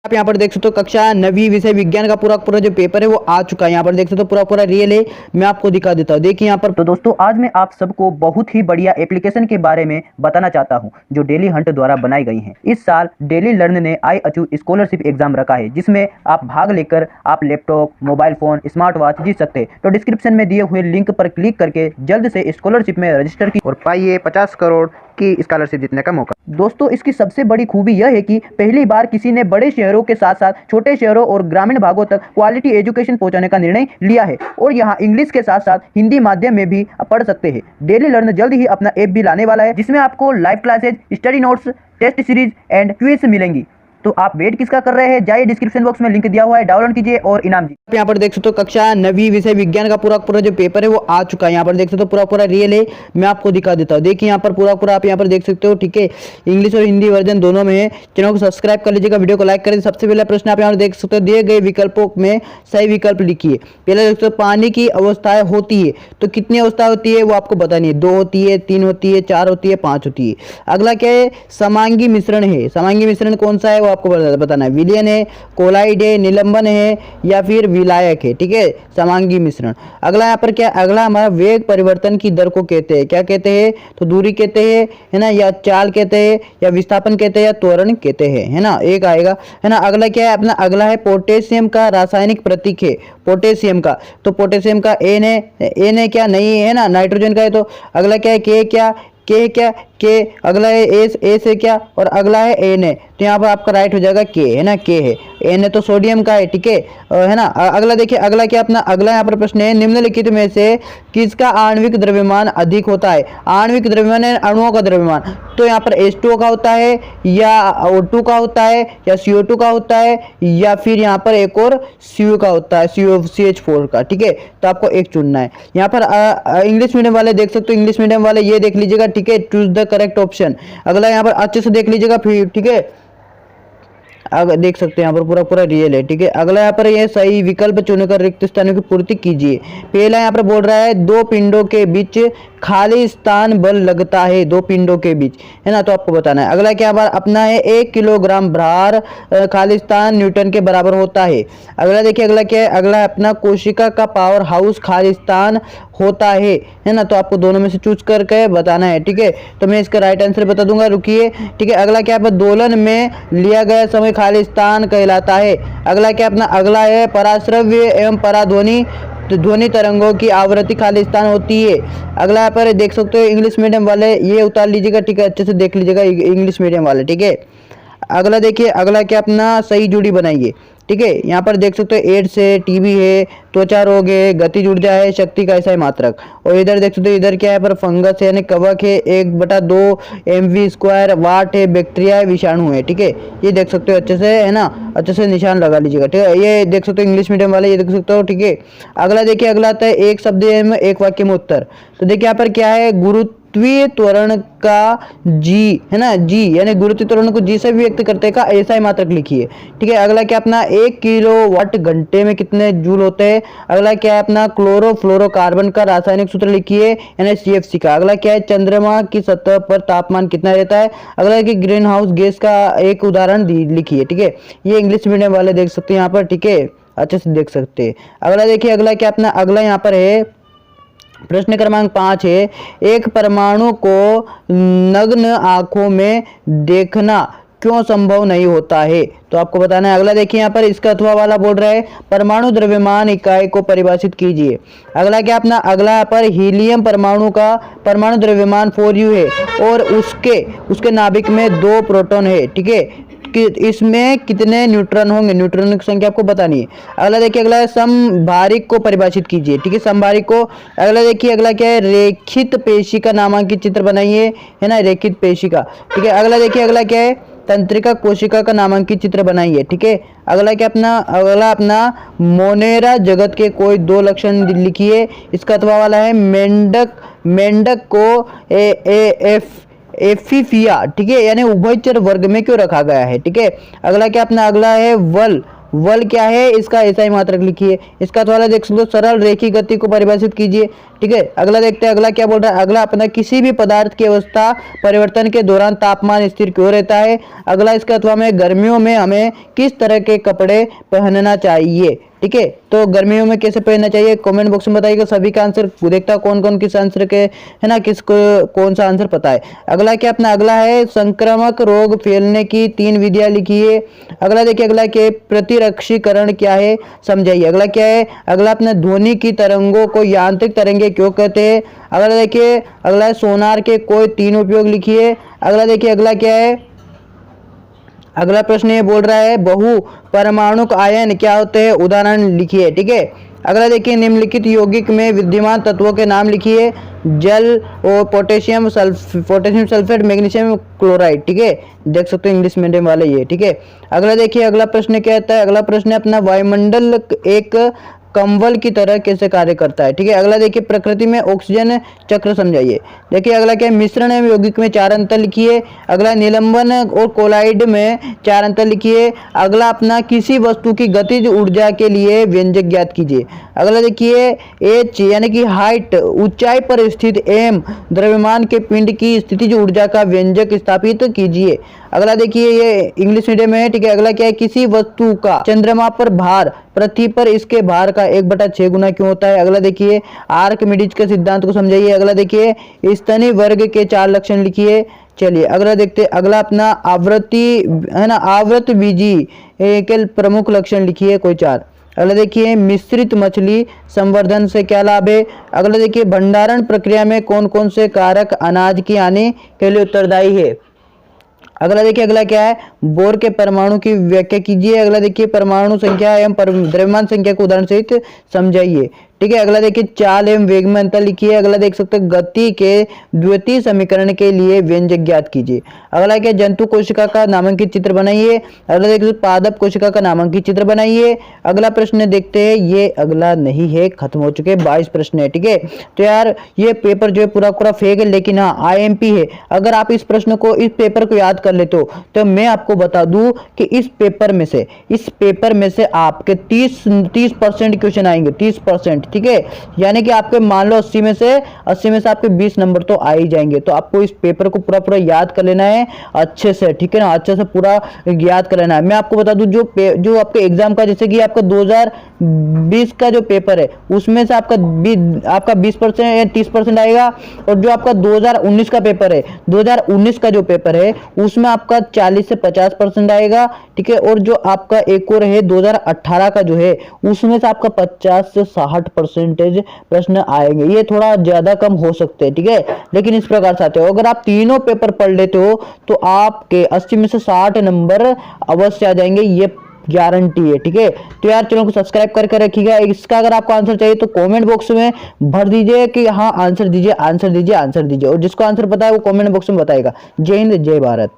आप यहाँ पर देख सकते हो कक्षा 9वीं विषय विज्ञान का पूरा जो पेपर है वो आ चुका है। यहाँ पर देख सकते हो पूरा रियल है। मैं आपको दिखा देता हूँ, देखिए यहाँ पर। तो दोस्तों आज मैं आप सबको बहुत ही बढ़िया एप्लीकेशन के बारे में बताना चाहता हूँ जो डेली हंट द्वारा बनाई गई है। इस साल डेली लर्न ने आई अचीव स्कॉलरशिप एग्जाम रखा है, जिसमें आप भाग लेकर आप laptop, mobile phone, smart watch जीत सकते हैं। तो डिस्क्रिप्शन में दिए हुए लिंक पर क्लिक करके जल्द से स्कॉलरशिप में रजिस्टर की और पाइए 50 करोड़ की स्कॉलरशिप जीतने का मौका। दोस्तों इसकी सबसे बड़ी खूबी यह है कि पहली बार किसी ने बड़े शहरों के साथ साथ छोटे शहरों और ग्रामीण भागों तक क्वालिटी एजुकेशन पहुंचाने का निर्णय लिया है और यहाँ इंग्लिश के साथ साथ हिंदी माध्यम में भी पढ़ सकते हैं। डेली लर्न जल्द ही अपना ऐप भी लाने वाला है, जिसमें आपको live classes, study notes, test series and quiz मिलेंगी। तो आप वेट किसका कर रहे हैं? जाइए डिस्क्रिप्शन बॉक्स में लिंक दिया हुआ है, डाउनलोड कीजिए और इनाम जीतिए। आप यहाँ पर देख सकते हो कक्षा 9वीं विषय विज्ञान का पूरा जो पेपर है वो आ चुका है। यहाँ पर देख सकते हो पूरा रियल है। मैं आपको दिखा देता हूँ, देखिए यहाँ पर पूरा आप यहाँ पर देख सकते हो, ठीक है। इंग्लिश और हिंदी वर्जन दोनों में है। चैनल को सब्सक्राइब कर लीजिएगा, वीडियो को लाइक करें। सबसे पहला प्रश्न आप यहाँ पर देख सकते हो, दिए गए विकल्पों में सही विकल्प लिखिए। पहले देख सकते हो पानी की अवस्थाएं होती है, तो कितनी अवस्था होती है वो आपको बतानी है। 2 होती है, 3 होती है, 4 होती है, 5 होती है। अगला क्या है? समांगी मिश्रण है। समांगी मिश्रण कौन सा है वो आपको बताना है। विलयन है, कोलाइड है, निलंबन है या फिर विलायक है, ठीक है। समांगी मिश्रण। अगला यहाँ पर क्या? अगला हमारा वेग परिवर्तन की दर को कहते हैं, क्या कहते हैं? तो दूरी कहते हैं, है ना, या चाल कहते हैं, या विस्थापन कहते हैं, या त्वरण कहते हैं, है ना, एक आएगा, है ना। अगला क्या है अपना? अगला है पोटेशियम का रासायनिक प्रतीक है, पोटेशियम का। तो पोटेशियम का एन है क्या? नहीं है ना। नाइट्रोजन का है तो अगला क्या है? के क्या? के। अगला है एस है क्या? और अगला है एन है, तो यहाँ पर आपका राइट हो जाएगा के, है ना, के है। एन है तो सोडियम का है, ठीक है ना। अगला देखिए, अगला क्या अपना? अगला यहाँ पर प्रश्न है, निम्नलिखित में से किसका आणविक द्रव्यमान अधिक होता है? आणविक द्रव्यमान है अणुओं का द्रव्यमान। तो यहाँ पर H2O का होता है, या O2 का होता है, या CO2 का होता है, या फिर यहाँ पर एक और CO का होता है, CH4 का, ठीक है। तो आपको एक चुनना है। यहाँ पर इंग्लिश मीडियम वाले देख सकते हो, इंग्लिश मीडियम वाले ये देख लीजिएगा, ठीक है, चूज द करेक्ट ऑप्शन। अगला यहाँ पर अच्छे से देख लीजिएगा फिर, ठीक है। अगर देख सकते हैं यहाँ पर पूरा रियल है, ठीक है। अगला यहाँ पर ये सही विकल्प चुनकर रिक्त स्थानों की पूर्ति कीजिए। पहला यहाँ पर बोल रहा है 2 पिंडों के बीच खाली स्थान बल लगता है, 2 पिंडों के बीच, है ना, तो आपको बताना है। अगला क्या बार अपना है 1 किलोग्राम भार खाली स्थान न्यूटन के बराबर होता है। अगला देखिए, अगला क्या है? अगला है अपना कोशिका का पावर हाउस खाली स्थान होता है ना। तो आपको दोनों में से चूज करके बताना है, ठीक है। तो मैं इसका राइट आंसर बता दूंगा, रुकिए, ठीक है। अगला क्या है? दोलन में लिया गया समय खाली स्थान कहलाता है। अगला क्या अपना? अगला है पराश्रव्य एवं पराध्वनि, तो ध्वनि तरंगों की आवृत्ति खाली स्थान होती है। अगला यहाँ पर देख सकते हो, इंग्लिश मीडियम वाले ये उतार लीजिएगा, ठीक है, अच्छे से देख लीजिएगा इंग्लिश मीडियम वाले, ठीक है। अगला देखिए, अगला क्या अपना? सही जोड़ी बनाइए, ठीक है। यहाँ पर देख सकते हो एड्स है, टीबी है, त्वचा रोग है, गतिज ऊर्जा है, शक्ति का ऐसा है मात्रक। और इधर देख सकते हो, इधर क्या है? पर फंगस है, यानी कवक है, 1/2 mv² वाट है, बैक्टीरिया है, विषाणु है, ठीक है। ये देख सकते हो अच्छे से, है ना, अच्छे से निशान लगा लीजिएगा, ठीक है। ये देख सकते हो इंग्लिश मीडियम वाले, ये देख सकते हो, ठीक है। अगला देखिए, अगला आता है एक शब्द में एक वाक्य में उत्तर। तो देखिए यहाँ पर क्या है? गुरुत्वीय त्वरण का जी, है ना, जी यानी गुरुत्वीय त्वरण को जी से व्यक्त करते का ऐसा ही मात्रक लिखिए, ठीक है। अगला क्या अपना? 1 किलोवाट घंटे में कितने जूल होते हैं। अगला क्या है अपना? क्लोरोफ्लोरोकार्बन का रासायनिक सूत्र लिखिए, यानी CFC का। अगला क्या है? चंद्रमा की सतह पर तापमान कितना रहता है। अगला कि ग्रीन हाउस गैस का एक उदाहरण लिखिए, ठीक है। ये इंग्लिश मीडियम वाले देख सकते हैं यहाँ पर, ठीक है, अच्छे से देख सकते हैं। अगला देखिए, अगला क्या अपना? अगला यहाँ पर है प्रश्न क्रमांक 5 है, एक परमाणु को नग्न आंखों में देखना क्यों संभव नहीं होता है। तो आपको बताना है। अगला देखिए, यहाँ पर इसका अथवा वाला बोल रहा है परमाणु द्रव्यमान इकाई को परिभाषित कीजिए। अगला क्या अपना? अगला यहाँ पर हीलियम परमाणु का परमाणु द्रव्यमान 4u है और उसके नाभिक में 2 प्रोटॉन है, ठीक है। कि इसमें कितने न्यूट्रॉन होंगे, न्यूट्रॉन की संख्या आपको बतानी है। अगला देखिए, अगला है समभारिक को परिभाषित कीजिए, ठीक है, समभारिक को। अगला देखिए, अगला क्या है? रेखित पेशी का नामांकित चित्र बनाइए, है ना, रेखित पेशी का, ठीक है। अगला देखिए, अगला क्या है? तंत्रिका कोशिका का नामांकित चित्र बनाइए, ठीक है। अगला क्या अपना? अगला अपना मोनेरा जगत के कोई 2 लक्षण लिखिए। इसका अथवा वाला है मेंढक को एफिफिया, ठीक है, यानी उभयचर वर्ग में क्यों रखा गया है, ठीक है। अगला क्या अपना? अगला है वल वल क्या है, इसका एसआई मात्रक लिखिए। इसका थोड़ा देख सकते हो, सरल रेखीय गति को परिभाषित कीजिए। ठीक है, अगला देखते हैं, अगला क्या बोल रहा है। अगला अपना किसी भी पदार्थ की अवस्था परिवर्तन के दौरान तापमान स्थिर क्यों रहता है। अगला इसका अथवा में गर्मियों में हमें किस तरह के कपड़े पहनना चाहिए। ठीक है, तो गर्मियों में कैसे पहनना चाहिए, कमेंट बॉक्स में बताइएगा। सभी का आंसर देखता कौन कौन किस आंसर के है ना, किसको कौन सा आंसर पता है। अगला क्या अपना, अगला है संक्रामक रोग फैलने की 3 विधियां लिखिए। अगला देखिए, अगला क्या है, प्रतिरक्षीकरण क्या है समझाइए। अगला क्या है, अगला अपने ध्वनि की तरंगों को यांत्रिक तरंगे क्यों कहते हैं। अगला देखिए, अगला है सोनार के कोई 3 उपयोग लिखिए। अगला देखिए, अगला क्या है, अगला प्रश्न ये बोल रहा है बहु परमाणुक आयन क्या होते हैं, उदाहरण लिखिए। ठीक है, अगला देखिए, निम्नलिखित यौगिक में विद्यमान तत्वों के नाम लिखिए। जल और पोटेशियम सल्फेट, मैग्नीशियम क्लोराइड। ठीक है, देख सकते हो इंग्लिश मीडियम वाले ये। ठीक है, अगला देखिए, अगला प्रश्न क्या आता है। अगला प्रश्न है अपना वायुमंडल एक कंबल की तरह कैसे कार्य करता है। ठीक है, अगला देखिए, प्रकृति में ऑक्सीजन चक्र समझाइए। देखिए, अगला क्या है, मिश्रण एवं यौगिक में 4 अंतर लिखिए। अगला निलंबन और कोलाइड में 4 अंतर लिखिए। अगला अपना किसी वस्तु की गतिज ऊर्जा के लिए व्यंजक ज्ञात कीजिए। अगला देखिए, एच यानी कि हाइट ऊंचाई पर स्थित एम द्रव्यमान के पिंड की स्थितिज ऊर्जा का व्यंजक स्थापित कीजिए। अगला देखिए, ये इंग्लिश मीडियम में है। ठीक है, अगला क्या है, किसी वस्तु का चंद्रमा पर भार पृथ्वी पर इसके भार का 1/6 गुना क्यों होता है। अगला देखिए, आर्किमिडीज के सिद्धांत को समझाइए। अगला देखिए, स्तनीय वर्ग के 4 लक्षण लिखिए। चलिए अगला देखते हैं, अगला अपना आवृत्ति है ना, आवृत बीजी के प्रमुख लक्षण लिखिए कोई 4। अगला देखिए, मिश्रित मछली संवर्धन से क्या लाभ है। अगला देखिए, भंडारण प्रक्रिया में कौन कौन से कारक अनाज की हानि के लिए उत्तरदायी है। अगला देखिए, अगला क्या है, बोर के परमाणु की व्याख्या कीजिए। अगला देखिए, परमाणु संख्या एवं द्रव्यमान संख्या को उदाहरण सहित समझाइए। ठीक है, अगला देखिए, चाल एवं वेग में अंतर लिखिए। अगला देख सकते हैं, गति के द्वितीय समीकरण के लिए व्यंजक ज्ञात कीजिए। अगला क्या, जंतु कोशिका का नामांकित चित्र बनाइए। अगला देखिए, पादप कोशिका का नामांकित चित्र बनाइए। अगला प्रश्न देखते हैं, ये अगला नहीं है, खत्म हो चुके 22 प्रश्न है। ठीक है, तो यार ये पेपर जो है पूरा पूरा फेक है, लेकिन हाँ IMP है। अगर आप इस प्रश्न को, इस पेपर को याद कर लेते हो तो मैं आपको बता दूं कि इस पेपर में से आपके 30% क्वेश्चन आएंगे, 30%। ठीक है, यानी कि आपके मान लो 80 में से आपके 20 नंबर तो आ ही जाएंगे। तो आपको इस पेपर को पूरा पूरा याद कर लेना है अच्छे से। ठीक है ना, अच्छे से पूरा याद कर लेना है। मैं आपको बता दूं, जो आपके एग्जाम का, जैसे कि आपका 2020 का जो पेपर है उसमें से आपका 20% या 30% आएगा। और जो आपका 2019 का पेपर है, 2019 का जो पेपर है उसमें आपका 40 से 50% आएगा। ठीक है, और जो आपका एक और है 2018 का जो है उसमें से आपका 50 से 60% प्रश्न आएंगे। ये थोड़ा ज्यादा कम हो सकते हैं। ठीक है, लेकिन इस प्रकार से आते हो। अगर आप तीनों पेपर पढ़ लेते हो तो आपके 80 में से 60 नंबर अवश्य आ जाएंगे, ये गारंटी है। ठीक है, तो यार चैनल को सब्सक्राइब करके रखिएगा। इसका अगर आपको आंसर चाहिए तो कमेंट बॉक्स में भर दीजिए कि हाँ आंसर दीजिए, आंसर दीजिए, आंसर दीजिए। और जिसको आंसर पता है वो कमेंट बॉक्स में बताएगा। जय हिंद, जय भारत।